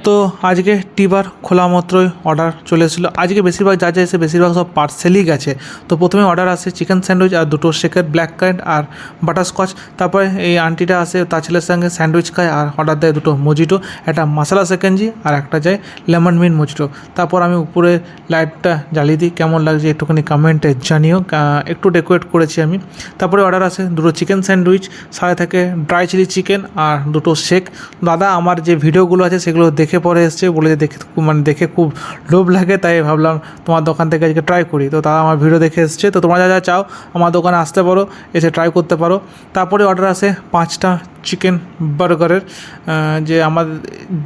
তো আজকে টিবার খোলা মাত্রই অর্ডার চলে এসেছিলো। আজকে বেশিরভাগ যা এসে বেশিরভাগ সব পার্সেলই গেছে। তো প্রথমে অর্ডার আসে চিকেন স্যান্ডউইচ আর দুটো শেকের ব্ল্যাক কারেন্ট আর বাটারস্কচ। তারপরে এই আন্টিটা আসে তার ছেলের সঙ্গে স্যান্ডউইচ খায় আর অর্ডার দেয় দুটো মজিটো, একটা মশলা সেকেন্জি আর একটা যায় লেমন মিন্ট মজিটো। তারপর আমি উপরে লাইটটা জ্বালিয়ে দিই, কেমন লাগছে একটুখানি কমেন্টে জানিও। একটু ডেকোরেট করেছি আমি। তারপরে অর্ডার আসে দুটো চিকেন স্যান্ডউইচ, সাথে থাকে ড্রাই চিলি চিকেন আর দুটো শেক। দাদা আমার যে ভিডিওগুলো আছে সেগুলো দেখে পরে এসছে, বলে যে দেখে খুব লোভ লাগে, তাই ভাবলাম তোমার দোকান থেকে আজকে ট্রাই করি। তো তারা আমার ভিডিও দেখে এসছে। তো তোমরা যা যা চাও আমার দোকানে আসতে পারো, এসে ট্রাই করতে পারো। তারপরে অর্ডার আসে 5টা চিকেন বার্গারের। যে আমার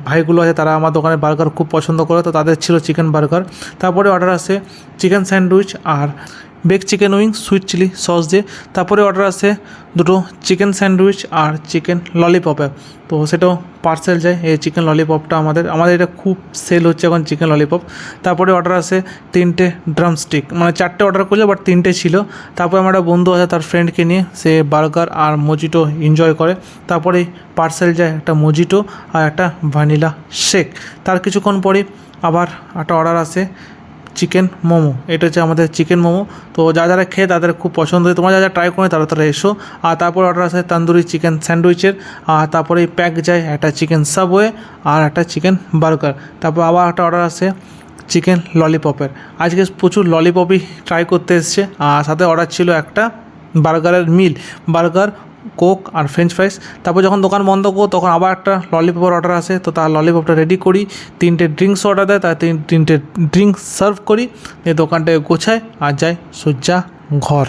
ভাইগুলো আছে তারা আমার দোকানে বার্গার খুব পছন্দ করে, তো তাদের ছিল চিকেন বার্গার। তারপরে অর্ডার আসে চিকেন স্যান্ডউইচ আর bake chicken wing sweet chilli sauce দিয়ে। তারপরে অর্ডার আসে দুটো চিকেন স্যান্ডউইচ আর চিকেন ললিপপে। তো সেটাও পার্সেল যায়। এই চিকেন ললিপপটা আমাদের এটা খুব সেল হচ্ছে এখন চিকেন ললিপপ। তারপরে অর্ডার আসে 3টে ড্রামস্টিক, মানে 4টে অর্ডার করলে বাট 3টে ছিল। তারপরে আমার একটা বন্ধু আছে তার ফ্রেন্ডকে নিয়ে, সে বার্গার আর মজিটো এনজয় করে। তারপরে পার্সেল যায় একটা মজিটো আর একটা ভ্যানিলা শেক। তার কিছুক্ষণ পরে আবার একটা অর্ডার আসে চিকেন মোমো। এটা হচ্ছে আমাদের চিকেন মোমো। তো যারা খেয়ে তাদের খুব পছন্দ হয়, তোমরা যা ট্রাই করে তারা এসো। আর তারপর অর্ডার আসে তন্দুরি চিকেন স্যান্ডউইচের। আর তারপরে প্যাক যায় একটা চিকেন সাবওয়ে আর একটা চিকেন বার্গার। তারপর আবার একটা অর্ডার আসে চিকেন ললিপপের। আজকে প্রচুর ললিপপই ট্রাই করতে এসছে। আর সাথে অর্ডার ছিল একটা বার্গারের মিল, বার্গার, কোক আর ফ্রেঞ্চ ফ্রাইস। তারপর যখন দোকান বন্ধ করবো তখন আবার একটা ললিপপের অর্ডার আসে। তো তার ললিপপটা রেডি করি, 3টে ড্রিঙ্কস অর্ডার দেয়, তার 3টে ড্রিঙ্কস সার্ভ করি, এই দোকানটাকে গোছায় আর যায় সোজা ঘর।